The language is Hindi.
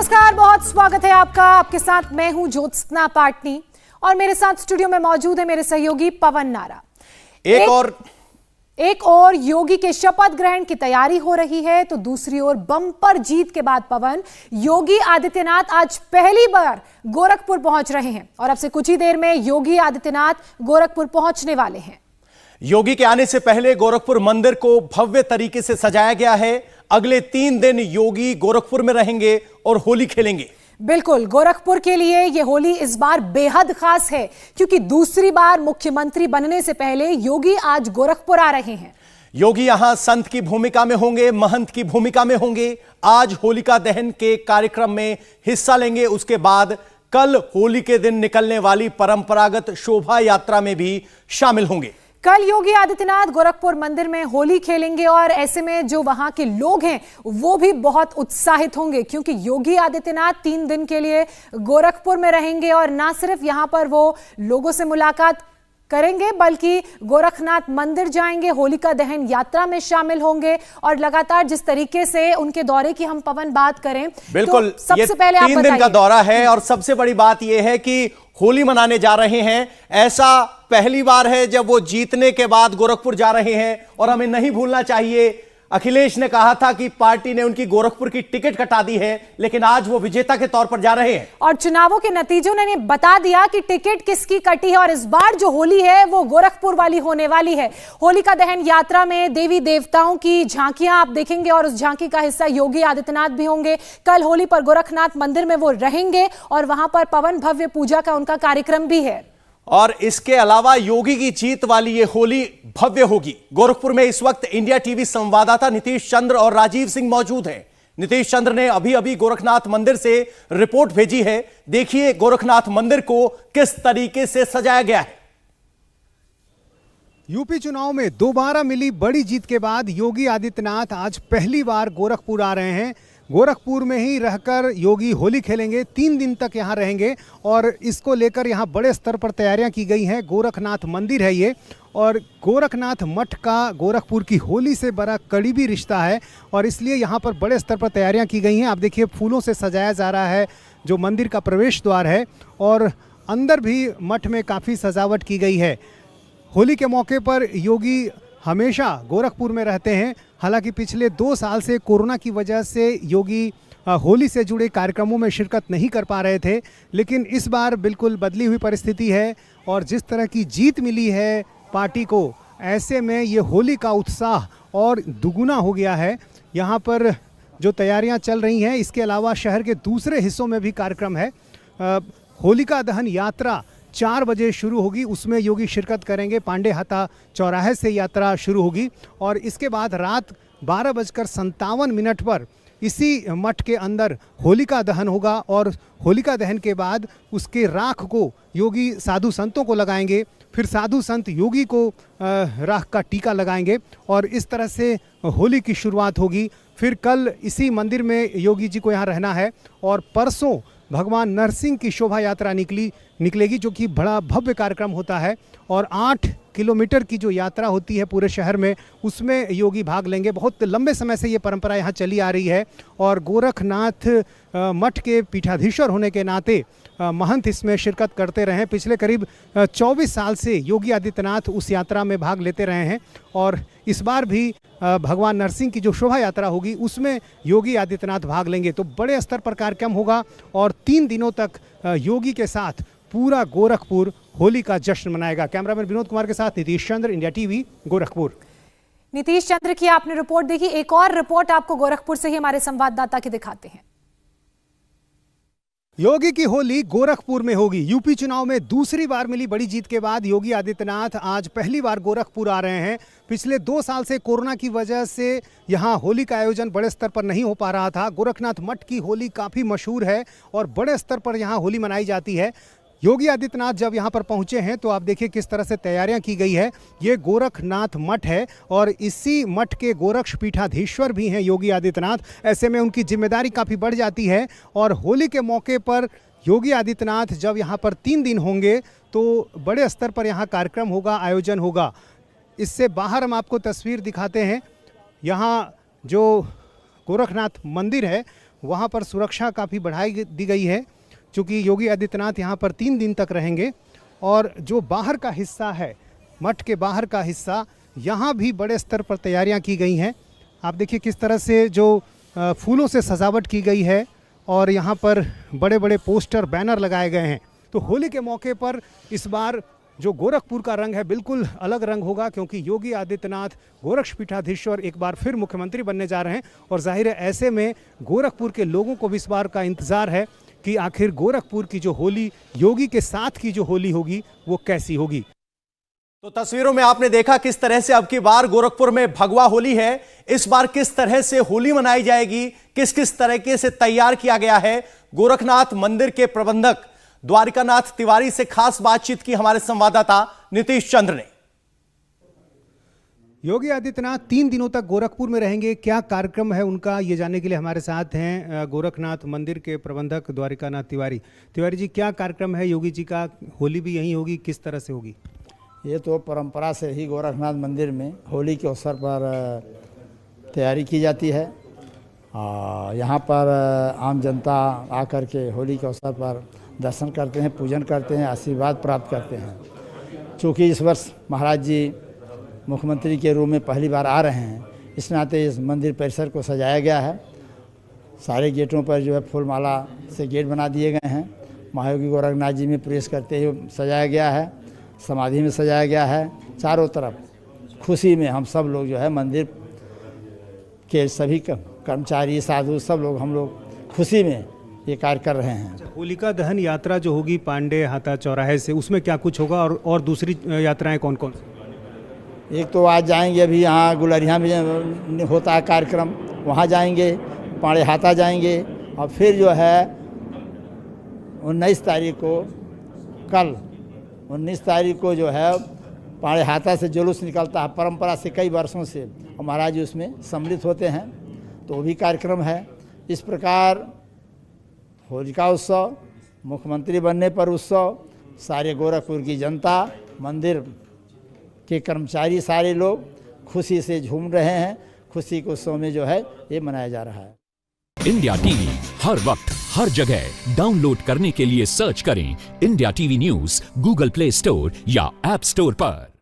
नमस्कार, बहुत स्वागत है आपका। आपके साथ मैं हूं ज्योत्सना पाटनी और मेरे साथ स्टूडियो में मौजूद है मेरे सहयोगी पवन नारा। एक और योगी के शपथ ग्रहण की तैयारी हो रही है तो दूसरी ओर बम्पर जीत के बाद पवन योगी आदित्यनाथ आज पहली बार गोरखपुर पहुंच रहे हैं और अब से कुछ ही देर में योगी आदित्यनाथ गोरखपुर पहुंचने वाले हैं। योगी के आने से पहले गोरखपुर मंदिर को भव्य तरीके से सजाया गया है। अगले 3 दिन योगी गोरखपुर में रहेंगे और होली खेलेंगे। बिल्कुल, गोरखपुर के लिए यह होली इस बार बेहद खास है क्योंकि दूसरी बार मुख्यमंत्री बनने से पहले योगी आज गोरखपुर आ रहे हैं। योगी यहां संत की भूमिका में होंगे, महंत की भूमिका में होंगे। आज होलिका दहन के कार्यक्रम में हिस्सा लेंगे। उसके बाद कल होली के दिन निकलने वाली परंपरागत शोभा यात्रा में भी शामिल होंगे। कल योगी आदित्यनाथ गोरखपुर मंदिर में होली खेलेंगे और ऐसे में जो वहां के लोग हैं वो भी बहुत उत्साहित होंगे क्योंकि योगी आदित्यनाथ 3 दिन के लिए गोरखपुर में रहेंगे और ना सिर्फ यहां पर वो लोगों से मुलाकात करेंगे बल्कि गोरखनाथ मंदिर जाएंगे, होलिका दहन यात्रा में शामिल होंगे और लगातार जिस तरीके से उनके दौरे की हम पवन बात करें बिल्कुल तो सबसे पहले 3 दिन का दौरा है और सबसे बड़ी बात यह है कि होली मनाने जा रहे हैं। ऐसा पहली बार है जब वो जीतने के बाद गोरखपुर जा रहे हैं और हमें नहीं भूलना चाहिए अखिलेश ने कहा था कि पार्टी ने उनकी गोरखपुर की टिकट कटा दी है, लेकिन आज वो विजेता के तौर पर जा रहे हैं और चुनावों के नतीजों ने बता दिया कि टिकट किसकी कटी है और इस बार जो होली है वो गोरखपुर वाली होने वाली है। होलिका दहन यात्रा में देवी देवताओं की झांकियां आप देखेंगे और उस झांकी का हिस्सा योगी आदित्यनाथ भी होंगे। कल होली पर गोरखनाथ मंदिर में वो रहेंगे और वहां पर पवन भव्य पूजा का उनका कार्यक्रम भी है। और इसके अलावा योगी की जीत वाली ये होली भव्य होगी। गोरखपुर में इस वक्त इंडिया टीवी संवाददाता नीतीश चंद्र और राजीव सिंह मौजूद हैं। नीतीश चंद्र ने अभी गोरखनाथ मंदिर से रिपोर्ट भेजी है। देखिए गोरखनाथ मंदिर को किस तरीके से सजाया गया है। यूपी चुनाव में दोबारा मिली बड़ी जीत के बाद योगी आदित्यनाथ आज पहली बार गोरखपुर आ रहे हैं। गोरखपुर में ही रहकर योगी होली खेलेंगे, 3 दिन तक यहाँ रहेंगे और इसको लेकर यहाँ बड़े स्तर पर तैयारियां की गई हैं। गोरखनाथ मंदिर है ये और गोरखनाथ मठ का गोरखपुर की होली से बड़ा करीबी रिश्ता है और इसलिए यहाँ पर बड़े स्तर पर तैयारियां की गई हैं। आप देखिए फूलों से सजाया जा रहा है जो मंदिर का प्रवेश द्वार है और अंदर भी मठ में काफ़ी सजावट की गई है। होली के मौके पर योगी हमेशा गोरखपुर में रहते हैं। हालांकि पिछले 2 साल से कोरोना की वजह से योगी होली से जुड़े कार्यक्रमों में शिरकत नहीं कर पा रहे थे, लेकिन इस बार बिल्कुल बदली हुई परिस्थिति है और जिस तरह की जीत मिली है पार्टी को, ऐसे में ये होली का उत्साह और दुगुना हो गया है। यहाँ पर जो तैयारियाँ चल रही हैं, इसके अलावा शहर के दूसरे हिस्सों में भी कार्यक्रम है। होलिका दहन यात्रा 4 बजे शुरू होगी, उसमें योगी शिरकत करेंगे। पांडे हाता चौराहे से यात्रा शुरू होगी और इसके बाद रात 12:57 पर इसी मठ के अंदर होलिका दहन होगा और होलिका दहन के बाद उसके राख को योगी साधु संतों को लगाएंगे, फिर साधु संत योगी को राख का टीका लगाएंगे और इस तरह से होली की शुरुआत होगी। फिर कल इसी मंदिर में योगी जी को यहाँ रहना है और परसों भगवान नरसिंह की शोभा यात्रा निकलेगी जो कि बड़ा भव्य कार्यक्रम होता है और 8 किलोमीटर की जो यात्रा होती है पूरे शहर में, उसमें योगी भाग लेंगे। बहुत लंबे समय से ये परंपरा यहाँ चली आ रही है और गोरखनाथ मठ के पीठाधीश्वर होने के नाते महंत इसमें शिरकत करते रहे। पिछले करीब 24 साल से योगी आदित्यनाथ उस यात्रा में भाग लेते रहे हैं और इस बार भी भगवान नरसिंह की जो शोभा यात्रा होगी उसमें योगी आदित्यनाथ भाग लेंगे। तो बड़े स्तर पर कार्यक्रम होगा और 3 दिनों तक योगी के साथ पूरा गोरखपुर होली का जश्न मनाएगा। कैमरामैन विनोद कुमार के साथ नीतीश चंद्र, इंडिया टीवी, गोरखपुर। नीतीश चंद्र की आपने रिपोर्ट देखी, एक और रिपोर्ट आपको गोरखपुर से ही हमारे संवाददाता की दिखाते हैं। योगी की होली गोरखपुर में होगी। यूपी चुनाव में दूसरी बार मिली बड़ी जीत के बाद योगी आदित्यनाथ आज पहली बार गोरखपुर आ रहे हैं। पिछले 2 साल से कोरोना की वजह से यहाँ होली का आयोजन बड़े स्तर पर नहीं हो पा रहा था। गोरखनाथ मठ की होली काफ़ी मशहूर है और बड़े स्तर पर यहाँ होली मनाई जाती है। योगी आदित्यनाथ जब यहाँ पर पहुँचे हैं तो आप देखिए किस तरह से तैयारियाँ की गई है। ये गोरखनाथ मठ है और इसी मठ के गोरक्ष पीठाधीश्वर भी हैं योगी आदित्यनाथ। ऐसे में उनकी जिम्मेदारी काफ़ी बढ़ जाती है और होली के मौके पर योगी आदित्यनाथ जब यहाँ पर 3 दिन होंगे तो बड़े स्तर पर यहाँ कार्यक्रम होगा, आयोजन होगा। इससे बाहर हम आपको तस्वीर दिखाते हैं। यहाँ जो गोरखनाथ मंदिर है वहाँ पर सुरक्षा काफ़ी बढ़ाई दी गई है, क्योंकि योगी आदित्यनाथ यहाँ पर 3 दिन तक रहेंगे। और जो बाहर का हिस्सा है, मठ के बाहर का हिस्सा, यहाँ भी बड़े स्तर पर तैयारियाँ की गई हैं। आप देखिए किस तरह से जो फूलों से सजावट की गई है और यहाँ पर बड़े बड़े पोस्टर बैनर लगाए गए हैं। तो होली के मौके पर इस बार जो गोरखपुर का रंग है बिल्कुल अलग रंग होगा, क्योंकि योगी आदित्यनाथ गोरक्षपीठाधीश्वर एक बार फिर मुख्यमंत्री बनने जा रहे हैं। और जाहिर है ऐसे में गोरखपुर के लोगों को भी इस बार का इंतज़ार है कि आखिर गोरखपुर की जो होली, योगी के साथ की जो होली होगी, वो कैसी होगी। तो तस्वीरों में आपने देखा किस तरह से अब की बार गोरखपुर में भगवा होली है। इस बार किस तरह से होली मनाई जाएगी, किस किस तरीके से तैयार किया गया है। गोरखनाथ मंदिर के प्रबंधक द्वारिकानाथ तिवारी से खास बातचीत की हमारे संवाददाता नीतीश चंद्र ने। योगी आदित्यनाथ 3 दिनों तक गोरखपुर में रहेंगे, क्या कार्यक्रम है उनका, ये जानने के लिए हमारे साथ हैं गोरखनाथ मंदिर के प्रबंधक द्वारिकानाथ तिवारी। तिवारी जी, क्या कार्यक्रम है योगी जी का, होली भी यहीं होगी, किस तरह से होगी? ये तो परंपरा से ही गोरखनाथ मंदिर में होली के अवसर पर तैयारी की जाती है। यहाँ पर आम जनता आकर के होली के अवसर पर दर्शन करते हैं, पूजन करते हैं, आशीर्वाद प्राप्त करते हैं। चूँकि इस वर्ष महाराज जी मुख्यमंत्री के रूप में पहली बार आ रहे हैं, इस नाते इस मंदिर परिसर को सजाया गया है। सारे गेटों पर जो है फूलमाला से गेट बना दिए गए हैं। महायोगी गोरखनाथ जी में प्रवेश करते हुए सजाया गया है, समाधि में सजाया गया है। चारों तरफ खुशी में हम सब लोग जो है मंदिर के सभी कर्मचारी, साधु, सब लोग हम लोग खुशी में ये कार्य कर रहे हैं। होलिका दहन यात्रा जो होगी पांडे हाथा चौराहे से, उसमें क्या कुछ होगा और दूसरी यात्राएं कौन कौन? एक तो आज जाएंगे, अभी यहाँ गुलरिया में होता है कार्यक्रम, वहाँ जाएंगे, पांडे हाथा जाएंगे। और फिर जो है 19 तारीख को, कल 19 तारीख को जो है पांडे हाथा से जुलूस निकलता है, परंपरा से कई वर्षों से, और महाराज जी उसमें सम्मिलित होते हैं, तो वो भी कार्यक्रम है। इस प्रकार होलिका उत्सव, मुख्यमंत्री बनने पर उत्सव, सारे गोरखपुर की जनता, मंदिर के कर्मचारी, सारे लोग खुशी से झूम रहे हैं। खुशी के उत्सव में जो है ये मनाया जा रहा है। इंडिया टीवी हर वक्त हर जगह डाउनलोड करने के लिए सर्च करें India TV news Google play store या ऐप स्टोर पर।